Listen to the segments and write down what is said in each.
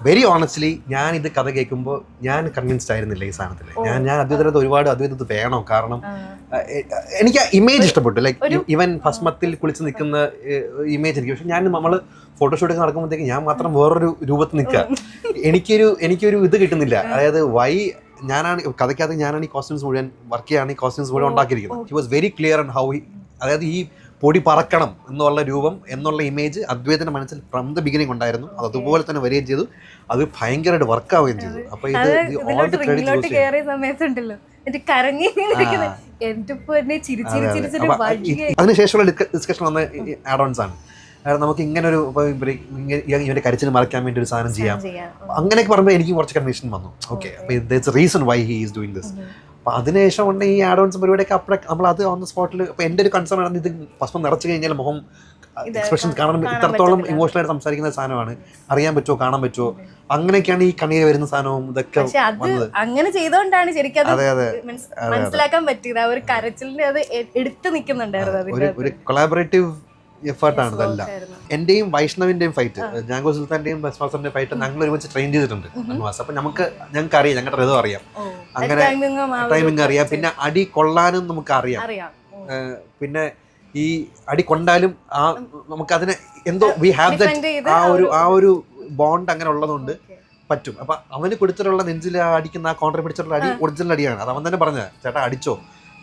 Very honestly ഞാൻ ഇത് കഥ കേൾക്കുമ്പോൾ ഞാൻ കൺവിൻസ്ഡ് ആയിരുന്നില്ല ഈ സാധനത്തിൽ. ഞാൻ അദ്വൈതത്തെ ഒരുപാട് അദ്വൈതത്ത് വേണോ, കാരണം എനിക്ക് ഇമേജ് ഇഷ്ടപ്പെട്ടു. ലൈക്ക് ഇവൻ ഭസ്മത്തിൽ കുളിച്ച് നിൽക്കുന്ന ഇമേജ് എനിക്ക്. പക്ഷെ നമ്മൾ ഫോട്ടോഷൂട്ടൊക്കെ നടക്കുമ്പോഴത്തേക്ക് ഞാൻ മാത്രം വേറൊരു രൂപത്തിൽ നിൽക്കുക. എനിക്കൊരു ഇത് കിട്ടുന്നില്ല. അതായത് കഥയ്ക്കകത്ത് ഞാനാണ് ഈ കോസ്റ്റ്യൂംസ് മുഴുവൻ വർക്ക് ചെയ്യാണ്, ഈ കോസ്റ്റ്യൂംസ് മുഴുവൻ ഉണ്ടാക്കിയിരിക്കുന്നത്. He was very clear and how അതായത് ഈ പൊടി പറക്കണം എന്നുള്ള രൂപം എന്നുള്ള ഇമേജ് അദ്വൈതന്റെ മനസ്സിൽ ഫ്രം ദ ബിഗിനിങ് ഉണ്ടായിരുന്നു. അത് അതുപോലെ തന്നെ വരികയും ചെയ്തു. അത് ഭയങ്കരമായിട്ട് വർക്ക് ആവുകയും ചെയ്തു. അപ്പൊ അതിനുശേഷമുള്ള ഡിസ്കഷൻ വന്ന ആഡ് ഓൺസ് ആണ്. നമുക്ക് ഇങ്ങനെ ഒരു ഇവന്റെ കരച്ചിൽ മറയ്ക്കാൻ വേണ്ടി ഒരു സാധനം ചെയ്യാം, അങ്ങനെയൊക്കെ പറയുമ്പോൾ എനിക്ക് കുറച്ച് കൺവിഷൻ വന്നു. ഓക്കെ, അപ്പൊ that's A reason why he is doing this. അപ്പോൾ അതിനുശേഷം കൊണ്ട് ഈ ആഡ് ഓൺസ് പരിപാടിയൊക്കെ നമ്മൾ അത് ഓൺ ദ സ്പോട്ടിൽ. അപ്പോൾ എൻ്റെ ഒരു കൺസേൺ ആണ്, ഇത് ഭസ്മം നിറച്ച് കഴിഞ്ഞാൽ മുഖം എക്സ്പ്രഷൻ കാണാൻ ഇത്രത്തോളം ഇമോഷണലായിട്ട് സംസാരിക്കുന്ന സാധനമാണ്. അറിയാൻ പറ്റുമോ, കാണാൻ പറ്റുമോ, അങ്ങനെയൊക്കെയാണ് ഈ കണ്ണീര് വരുന്ന സാധനവും ഇതൊക്കെ വന്നത്. അങ്ങനെ ചെയ്തോണ്ടാണ് ശരിക്കും മനസ്സിലാക്കാൻ പറ്റിയത്. ഒരു കരച്ചിലിന്റെ അത് എടുത്ത് നിൽക്കുന്നുണ്ടായിരുന്നു. ഒരു കൊളാബറേറ്റീവ് എഫേർട്ടാണ് ഇതെല്ലാം. എന്റെയും വൈഷ്ണവിന്റെയും ഫൈറ്റ്, ജാങ്കോ സുൽത്താന്റെയും ബസ്മാസ്റ്ററിന്റെയും ഫൈറ്റ് ഞങ്ങൾ ഒരുമിച്ച് ട്രെയിൻ ചെയ്തിട്ടുണ്ട്. അപ്പൊ ഞങ്ങൾക്ക് അറിയാം, ഞങ്ങളുടെ രഥം അറിയാം, അങ്ങനെ ടൈമിംഗ് അറിയാം. പിന്നെ അടി കൊള്ളാനും നമുക്ക് അറിയാം. പിന്നെ ഈ അടി കൊണ്ടാലും നമുക്ക് അതിനെ എന്തോ വി ഹാവ് ദാറ്റ് ആ ഒരു ബോണ്ട് അങ്ങനെ ഉള്ളതുകൊണ്ട് പറ്റും. അപ്പൊ അവന് കൊടുത്തിട്ടുള്ള നെഞ്ചിൽ അടിക്കുന്ന ആ കോൺട്ര പിടിച്ചിട്ടുള്ള അടി ഒറിജിനൽ അടിയാണ്. അത് അവൻ തന്നെ പറഞ്ഞ, ചേട്ടാ അടിച്ചോ,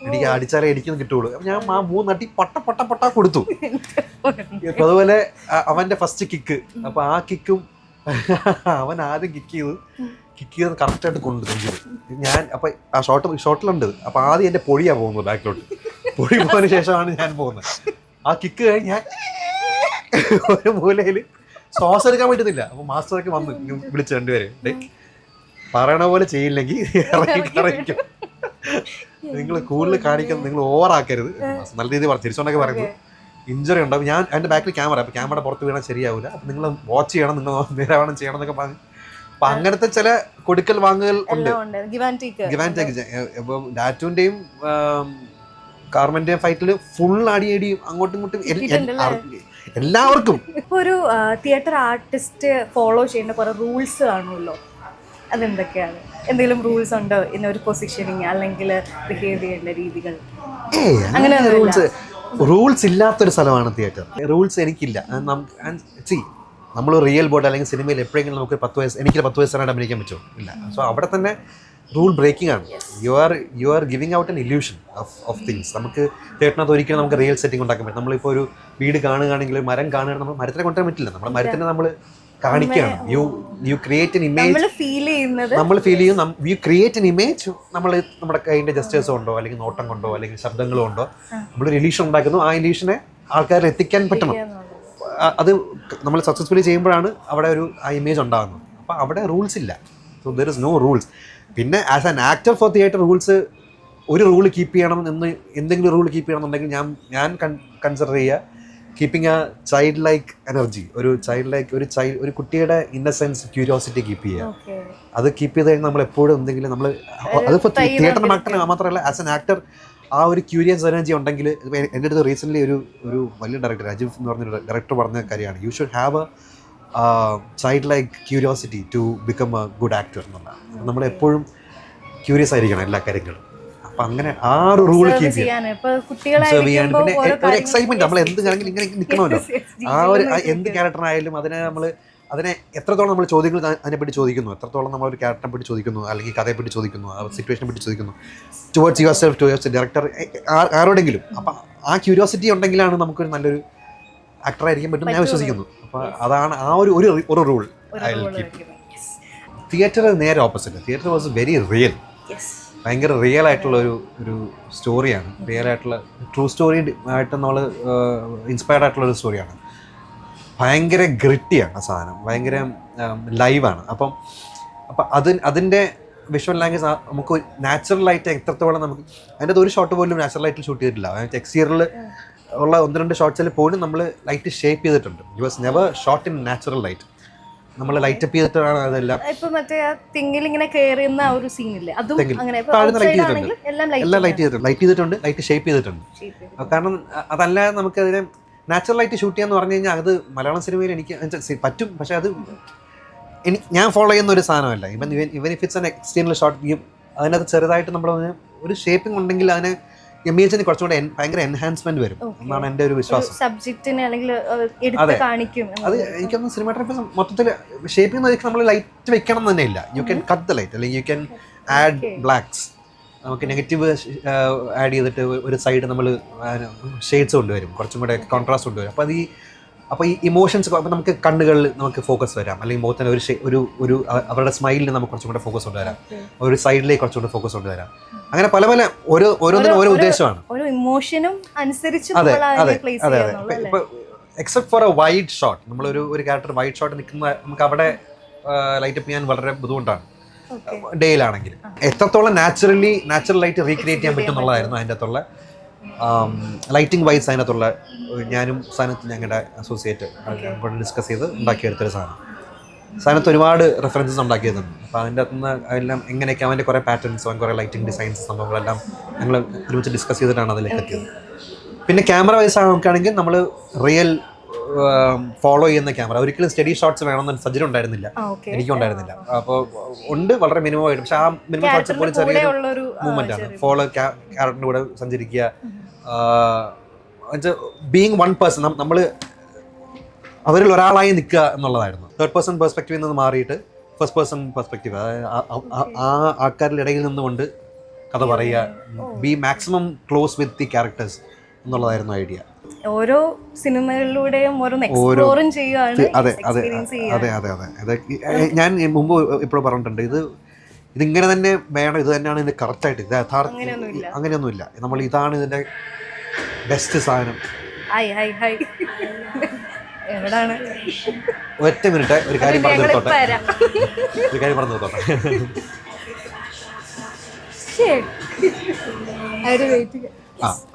എനിക്ക് അടിച്ചാലേ എനിക്കൊന്നും കിട്ടുള്ളൂ. ഞാൻ ആ 3 അടി പൊട്ട കൊടുത്തു. അതുപോലെ അവന്റെ ഫസ്റ്റ് കിക്ക്, അപ്പൊ ആ കിക്കും അവൻ ആദ്യം കിക്ക് ചെയ്ത് കറക്റ്റായിട്ട് കൊണ്ടു നെഞ്ചിൽ. ഞാൻ അപ്പൊ ആ ഷോട്ടിലുണ്ട്. അപ്പൊ ആദ്യം എന്റെ പൊടിയാ പോകുന്നത് ബാക്കിലോട്ട്. പൊടി പോയതിനു ശേഷമാണ് ഞാൻ പോകുന്നത്. ആ കിക്ക് കഴിഞ്ഞ് ഞാൻ ഒരു മൂലയില് ശ്വാസം എടുക്കാൻ പറ്റുന്നില്ല. അപ്പൊ മാസ്റ്ററൊക്കെ വന്ന് വിളിച്ച് രണ്ടുപേരെ, പറയണ പോലെ ചെയ്യില്ലെങ്കിൽ ഇറങ്ങിക്കും, നിങ്ങൾ കൂടുതൽ കാണിക്കുന്നത്, നിങ്ങൾ ഓവറാക്കരുത്, നല്ല രീതിയിൽ തിരിച്ചുകൊണ്ടൊക്കെ പറയുന്നത് ഇഞ്ചുറി ഉണ്ടാവും. ഞാൻ എൻ്റെ ബാക്കിൽ ക്യാമറ, അപ്പോൾ ക്യാമറ പുറത്ത് വീണാൽ ശരിയാവില്ല, അപ്പം നിങ്ങൾ വാച്ച് ചെയ്യണം, നിങ്ങൾ നേരാവണം ചെയ്യണം എന്നൊക്കെ പറഞ്ഞു. അപ്പം അങ്ങനത്തെ ചില കൊടുക്കൽ വാങ്ങുകൾ ഉണ്ട്. Give and take. ഇപ്പം ഡാറ്റുവിൻ്റെയും കാർമന്റെയും ഫൈറ്റിൽ ഫുൾ അടിയടിയും അങ്ങോട്ടും ഇങ്ങോട്ടും എല്ലാവർക്കും. ഇപ്പോൾ ഒരു തിയേറ്റർ ആർട്ടിസ്റ്റ് ഫോളോ ചെയ്യേണ്ട കുറേ റൂൾസ് കാണുമല്ലോ, അതെന്തൊക്കെയാണ്? എന്തെങ്കിലും റൂൾസ് ഉണ്ടോ ഇന്നൊരു പൊസിഷനിങ് അല്ലെങ്കിൽ ബിഹേവ് ചെയ്യേണ്ട രീതികൾ? അങ്ങനെ റൂൾസ് ഇല്ലാത്തൊരു സ്ഥലമാണ് തിയേറ്റർ. റൂൾസ് എനിക്കില്ല. നമ്മൾ റിയൽ ബോർഡ് അല്ലെങ്കിൽ സിനിമയിൽ എപ്പോഴെങ്കിലും നമുക്ക് 10 വയസ്സ്, എനിക്ക് 10 വയസ്സായിട്ട് അഭിനയിക്കാൻ പറ്റുമോ? ഇല്ല. സോ അവിടെ തന്നെ റൂൾ ബ്രേക്കിംഗ് ആണ്. You are giving out N illusion of things. നമുക്ക് തിയേറ്ററിനകത്ത് ഒരിക്കലും നമുക്ക് റിയൽ സെറ്റിംഗ് ഉണ്ടാക്കാൻ പറ്റും. നമ്മളിപ്പോൾ ഒരു വീട് കാണുകയാണെങ്കിൽ, മരം കാണുകയാണെങ്കിൽ നമ്മൾ മരത്തിനെ കൊണ്ടുവരാൻ പറ്റില്ല. നമ്മൾ മരത്തിനെ നമ്മൾ കാണിക്കുകയാണ്. You create an image. നമ്മൾ ഫീൽ ചെയ്യും, യു ക്രിയേറ്റ് എൻ ഇമേജ്. നമ്മുടെ കൈൻ്റെ ജസ്റ്റേഴ്സ് കൊണ്ടോ അല്ലെങ്കിൽ നോട്ടം കൊണ്ടോ അല്ലെങ്കിൽ ശബ്ദങ്ങളോ കൊണ്ടോ നമ്മളൊരു ഇല്യൂഷൻ ഉണ്ടാക്കുന്നു. ആ ഇല്യൂഷനെ ആൾക്കാരിൽ എത്തിക്കാൻ പറ്റണം. അത് നമ്മൾ സക്സസ്ഫുള്ളി ചെയ്യുമ്പോഴാണ് അവിടെ ആ ഇമേജ് ഉണ്ടാകുന്നത്. അപ്പോൾ അവിടെ റൂൾസ് ഇല്ല. So there is no rules. പിന്നെ as an actor for theatre rules, ഒരു റൂൾ കീപ്പ് ചെയ്യണം എന്ന്, എന്തെങ്കിലും റൂൾ കീപ്പ് ചെയ്യണമെന്നുണ്ടെങ്കിൽ ഞാൻ കൺസിഡർ ചെയ്യുക keeping a child like energy. ഒരു കുട്ടിയുടെ ഇന്നസെൻസ്, ക്യൂരിയോസിറ്റി കീപ്പ് ചെയ്യുക. അത് കീപ്പ് ചെയ്ത് കഴിഞ്ഞാൽ നമ്മൾ എപ്പോഴും എന്തെങ്കിലും അതിപ്പോൾ തിയേറ്ററിൻ്റെ ആക്ടർ മാത്രമല്ല, ആസ് എൻ ആക്ടർ ആ ഒരു ക്യൂരിയസ് എനർജി ഉണ്ടെങ്കിൽ. എൻ്റെ അടുത്ത് റീസെൻ്റ്ലി ഒരു വലിയ ഡയറക്ടർ, രാജീവ് എന്ന് പറഞ്ഞൊരു ഡയറക്ടർ പറഞ്ഞ കാര്യമാണ്, you should have a child like curiosity to become a good actor എന്നുള്ള. നമ്മളെപ്പോഴും ക്യൂരിയസ് ആയിരിക്കണം എല്ലാ കാര്യങ്ങളും. അപ്പം അങ്ങനെ ആ ഒരു റൂൾ കീപ്പ് ചെയ്യാൻ, പിന്നെ ഒരു എക്സൈറ്റ്മെന്റ്, നമ്മൾ എന്ത് കാര്യമെങ്കിലും ഇങ്ങനെ നിൽക്കണമല്ലോ. ആ ഒരു എന്ത് ക്യാരക്ടറായാലും അതിനെ എത്രത്തോളം നമ്മൾ ചോദ്യങ്ങൾ അതിനെപ്പറ്റി ചോദിക്കുന്നു, എത്രത്തോളം നമ്മൾ ഒരു ക്യാരക്ടറിനെ പറ്റി ചോദിക്കുന്നു, അല്ലെങ്കിൽ കഥയെ പറ്റി ചോദിക്കുന്നു, ആ സിറ്റുവേഷനെ പറ്റി ചോദിക്കുന്നു, towards your self, towards director, ആരോടെങ്കിലും. അപ്പം ആ ക്യൂരിയോസിറ്റി ഉണ്ടെങ്കിലാണ് നമുക്കൊരു നല്ലൊരു ആക്ടറായിരിക്കാൻ പറ്റും ഞാൻ വിശ്വസിക്കുന്നു. അപ്പോൾ അതാണ് ആ ഒരു rule I will keep. Theatre നേരെ opposite. Theatre was very real. ഭയങ്കര റിയൽ ആയിട്ടുള്ള ഒരു സ്റ്റോറിയാണ്. റിയൽ ആയിട്ടുള്ള ട്രൂ സ്റ്റോറി ആയിട്ട് നമ്മൾ ഇൻസ്പയർഡ് ആയിട്ടുള്ളൊരു സ്റ്റോറിയാണ്. ഭയങ്കര ഗ്രിറ്റിയാണ് ആ സാധനം, ഭയങ്കര ലൈവാണ്. അപ്പം അതിൻ്റെ വിഷ്വൽ ലാംഗ്വേജ് നമുക്ക് നാച്ചുറലായിട്ട് എത്രത്തോളം നമുക്ക് അതിൻ്റെ ഒരു ഷോട്ട് പോലും നാച്ചുറലായിട്ട് ഷൂട്ട് ചെയ്തിട്ടില്ല. എക്സ്റ്റീരിയറിൽ ഉള്ള 1-2 ഷോട്ട്സിൽ പോലും നമ്മൾ ലൈറ്റ് ഷേപ്പ് ചെയ്തിട്ടുണ്ട്. It was never shot in natural light. നമ്മൾ ലൈറ്റ് അപ്പ് ചെയ്തിട്ടാണ് അതെല്ലാം. എല്ലാം ലൈറ്റ് ചെയ്തിട്ടുണ്ട്, ലൈറ്റ് ഷേപ്പ് ചെയ്തിട്ടുണ്ട്. കാരണം അതല്ലാതെ നമുക്കതിനെ നാച്ചുറൽ ലൈറ്റ് ഷൂട്ട് ചെയ്യാന്ന് പറഞ്ഞു കഴിഞ്ഞാൽ അത് മലയാളം സിനിമയിൽ എനിക്ക് പറ്റും. പക്ഷെ അത് ഞാൻ ഫോളോ ചെയ്യുന്ന ഒരു സാധനമല്ല. Even if it's an external shot, അതിനകത്ത് ചെറുതായിട്ട് നമ്മൾ ഒരു ഷേപ്പിംഗ് ഉണ്ടെങ്കിൽ അതിന് ഇമേജിന് കുറച്ചുകൂടെ ഭയങ്കര എൻഹാൻസ്മെന്റ് വരും എന്നാണ് എൻ്റെ ഒരു വിശ്വാസം. സബ്ജക്റ്റിനെ അല്ലെങ്കിൽ എടുത്ത് കാണിക്കും. അത് എനിക്കൊന്ന് സിനിമാറ്റോഗ്രാഫി മൊത്തത്തിൽ ഷേപ്പിംഗ് എന്ന് നമ്മൾ ലൈറ്റ് വെക്കണം എന്ന് തന്നെ ഇല്ല. You can cut the light, അല്ലെങ്കിൽ യു ക്യാൻ ആഡ് ബ്ലാക്സ്. നമുക്ക് നെഗറ്റീവ് ആഡ് ചെയ്തിട്ട് ഒരു സൈഡ് നമ്മൾ ഷെയ്ഡ്സ് കൊണ്ടുവരും, കുറച്ചും കൂടെ കോൺട്രാസ്റ്റ് കൊണ്ടുവരും. അപ്പോൾ ഈ ഇമോഷൻസ്, അപ്പോൾ നമുക്ക് കണ്ണുകളിൽ നമുക്ക് ഫോക്കസ് വരാം, അല്ലെങ്കിൽ മുഖത്തിന് ഒരു അവരുടെ സ്മൈലിൽ നമുക്ക് കുറച്ചും കൂടെ ഫോക്കസ് കൊണ്ടുവരാം, ഒരു സൈഡിലേക്ക് കുറച്ചും കൂടെ ഫോക്കസ് കൊണ്ടുവരാം. അങ്ങനെ പല ഓരോന്നിനും ഓരോ ഉദ്ദേശമാണ്. ഓരോ ഇമോഷനും അനുസരിച്ച് അതെ. ഇപ്പോൾ except for A wide shot, നമ്മളൊരു ക്യാരക്ടർ വൈഡ് ഷോട്ട് നിൽക്കുന്ന നമുക്ക് അവിടെ ലൈറ്റ് അപ്പ് ചെയ്യാൻ വളരെ ബുദ്ധിമുട്ടാണ് ഡേയിലാണെങ്കിൽ. എത്രത്തോളം നാച്ചുറൽ ലൈറ്റ് റീക്രിയേറ്റ് ചെയ്യാൻ പറ്റും എന്നുള്ളതായിരുന്നു അതിൻ്റെ അകത്തുള്ള ലൈറ്റിംഗ് വൈസ്. അതിനകത്തുള്ള ഞാനും സാധനത്ത് ഞങ്ങളുടെ അസോസിയേറ്റ് കൊണ്ട് ഡിസ്കസ് ചെയ്ത് ഉണ്ടാക്കിയെടുത്തൊരു സാധനം. സാധനത്ത് ഒരുപാട് റെഫറൻസസ് ഉണ്ടാക്കിയതുണ്ട്. അപ്പോൾ അതിൻ്റെ അകത്തുനിന്ന് എല്ലാം എങ്ങനെയൊക്കെ അവൻ്റെ കുറേ പാറ്റേൺസ്, അവൻ കുറേ ലൈറ്റിംഗ് ഡിസൈൻസ് സംഭവങ്ങളെല്ലാം ഞങ്ങൾ ഒരുമിച്ച് ഡിസ്കസ് ചെയ്തിട്ടാണ് അതിലേക്ക് എത്തിയത്. പിന്നെ ക്യാമറ വൈസ് നോക്കുകയാണെങ്കിൽ നമ്മൾ റിയൽ ഫോളോ ചെയ്യുന്ന ക്യാമറ, ഒരിക്കലും സ്റ്റഡി ഷോട്ട്സ് വേണമെന്ന് സജ്ജനം ഉണ്ടായിരുന്നില്ല, എനിക്കും ഉണ്ടായിരുന്നില്ല. അപ്പോൾ ഉണ്ട് വളരെ മിനിമം ആയിട്ട്, പക്ഷെ ആ മിനിമം ഷോട്ട്സ് പോലും ചെറിയൊരു മൂവ്മെന്റ് ആണ്. ഫോളോ ക്യാരക്ടറിൻ്റെ കൂടെ സഞ്ചരിക്കുക, ബീങ് വൺ പേഴ്സൺ, നമ്മൾ അവരിൽ ഒരാളായി നിൽക്കുക എന്നുള്ളതായിരുന്നു. തേർഡ് പേഴ്സൺ പെർസ്പെക്റ്റീവിൽ നിന്ന് മാറിയിട്ട് ഫസ്റ്റ് പേഴ്സൺ പെർസ്പെക്റ്റീവ്, ആ ആൾക്കാരുടെ ഇടയിൽ നിന്നുകൊണ്ട് കഥ പറയുക, B maximum close with the characters എന്നുള്ളതായിരുന്നു ഐഡിയ. ഓരോ സിനിമകളിലൂടെയും എക്സ്പ്ലോറും ചെയ്യുകയാണ്. അതെ. ഞാൻ മുമ്പ് ഇപ്പോഴും പറഞ്ഞിട്ടുണ്ട്, ഇതിങ്ങനെ തന്നെ വേണം, ഇത് തന്നെയാണ് ഇതിന്റെ കറക്റ്റായിട്ട്, ഇത് യഥാർത്ഥ അങ്ങനെയൊന്നുമില്ല. നമ്മൾ ഇതാണ് ഇതിന്റെ ബെസ്റ്റ് സാധനം. എവിടാണ്? ഒറ്റ മിനിറ്റ്, ഒരു കാര്യം പറഞ്ഞു നിർത്തോട്ടെ.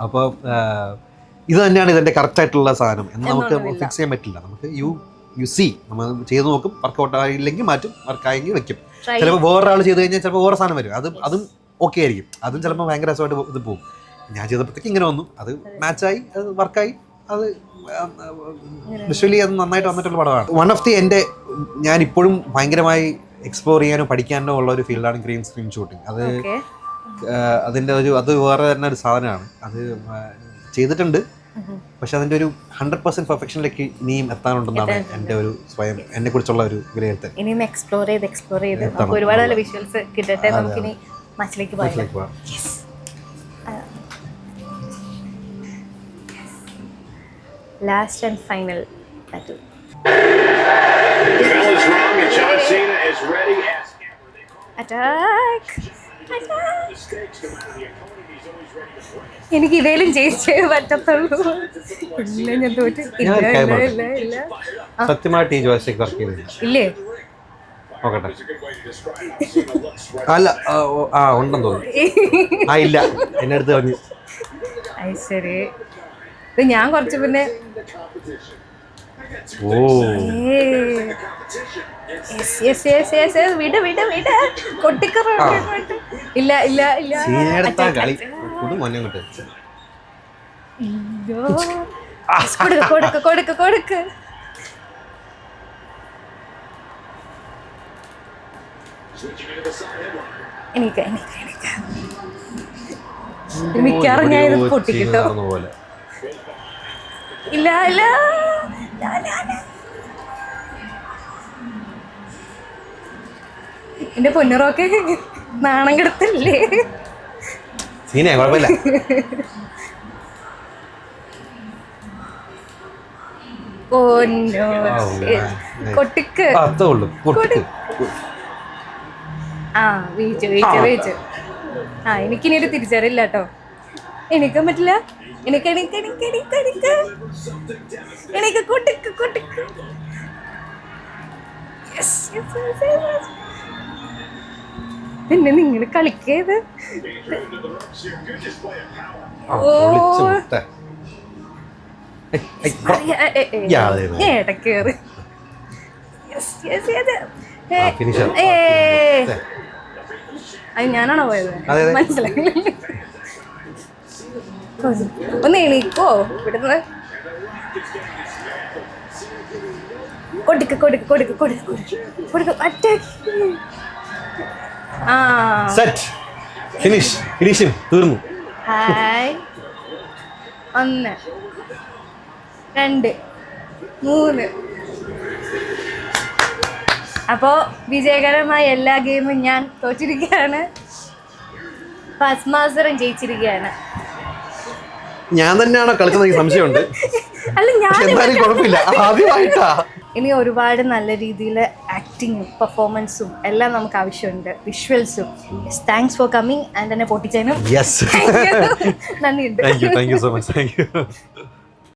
അപ്പോൾ ഇത് തന്നെയാണ് ഇതിൻ്റെ കറക്റ്റായിട്ടുള്ള സാധനം എന്ന് നമുക്ക് ഫിക്സ് ചെയ്യാൻ പറ്റില്ല. നമുക്ക് യു സി നമ്മൾ ചെയ്ത് നോക്കും, വർക്കൗട്ട് ആയില്ലെങ്കിൽ മാറ്റും, വർക്കായെങ്കിൽ വെക്കും. ചിലപ്പോൾ വേറൊരാൾ ചെയ്ത് കഴിഞ്ഞാൽ ചിലപ്പോൾ വേറെ സാധനം വരും, അതും ഓക്കെ ആയിരിക്കും, അതും ചിലപ്പോൾ ഭയങ്കര രസമായിട്ട് ഇത് പോകും. ഞാൻ ചെയ്തപ്പോഴത്തേക്ക് ഇങ്ങനെ വന്നു, അത് മാച്ചായി, അത് വർക്കായി, അത് വിഷ്വലി അത് നന്നായിട്ട് വന്നിട്ടുള്ള പടമാണ്. വൺ ഓഫ് ദി ഞാൻ ഇപ്പോഴും ഭയങ്കരമായി എക്സ്പ്ലോർ ചെയ്യാനോ പഠിക്കാനോ ഉള്ള ഒരു ഫീൽഡാണ് ഗ്രീൻ സ്ക്രീൻ ഷൂട്ടിങ്. അതിൻ്റെ അത് വേറെ തന്നെ ഒരു സാധനമാണ്. അത് ചെയ്തിട്ടുണ്ട്, പക്ഷെ അതിൻ്റെ ഒരു 100% പെർഫെക്ഷനിലേക്ക് ഇനിയും എത്താനുണ്ടെന്നാണ് എൻ്റെ ഒരു സ്വയം എന്നെ കുറിച്ചുള്ള ഒരു വിലയിരുത്തൽ. ഇനിയും എക്സ്പ്ലോർ ചെയ്ത് ഒരുപാട് നല്ല വിഷ്വൽസ് കിട്ടട്ടെ. നമുക്കിനി മാച്ചിലേക്ക് പോകാം. Last and final battle. The bell is rung and John Cena is ready. Attack! എനിക്ക് ഇതേലും ജയിച്ചേ പറ്റത്തുള്ളൂ. ഇല്ല, ഞാൻ തോറ്റ്. ഇല്ല സത്യമായിട്ട് ഈ ജോയ്സ്റ്റിക്ക് വർക്ക് ചെയ്തില്ല. ഇല്ലേ? നോക്കട്ടെ. അല്ല, ഉണ്ടെന്ന് തോന്നുന്നു. ഇല്ല, എന്നെ അടുത്ത് പറഞ്ഞു. ശരി, ഇത് ഞാൻ കുറച്ച് പിന്നെ കൊടുക്ക്. എനിക്ക് മിക്കവാറും ഞാൻ ഇത് പൊട്ടിക്കിട്ടോ. ഇല്ല എന്റെ പൊന്നുറൊക്കെ നാണം കെടുത്തല്ലേ? കുഴപ്പമില്ല. കൊട്ടിക്ക് വീച്ചു. എനിക്കിനി ഒരു തിരിച്ചറിയില്ല കേട്ടോ. എനിക്കും പറ്റില്ല. എനിക്ക് കൊട്ടിക്ക്. പിന്നെ നിങ്ങൾ കളിക്കേത് ഇടക്കേറ്. അത് ഞാനാണോ പോയത്? മനസ്സിലായില്ല. ഒന്ന് എണീക്കോ ഇവിടുന്ന്? കൊടുക്ക് കൊടുക്ക് കൊടുക്ക് കൊടുക്ക് കൊടുക്ക് കൊടുക്ക് അറ്റാക്ക്. ആ സെറ്റ് ഫിനിഷ് ഫിനിഷും തീർന്നു. ഹായ് 1 2 3. അപ്പോൾ വിജയകരമായ എല്ലാ ഗെയിമും ഞാൻ തോറ്റിരിക്കുകയാണ്. ഫസ്റ്റ് മാസ്റ്ററും ജയിച്ചിരിക്കുകയാണ്. ഞാൻ തന്നെയാണോ കളിക്കുന്നത് എനിക്ക് സംശയമുണ്ട്. അല്ല ഞാൻ എന്തായാലും കുഴപ്പമില്ല, ആദ്യമായിട്ടാ. ഇനി ഒരുപാട് നല്ല രീതിയിൽ ആക്ടിങ്ങും പെർഫോമൻസും എല്ലാം നമുക്ക് ആവശ്യമുണ്ട്, വിഷ്വൽസും. താങ്ക്സ് ഫോർ കമ്മിങ് ആൻഡ് എന്നെ പൊട്ടിച്ചതിനും യെസ് നന്ദിയുണ്ട്. Thank you so much. Thank you.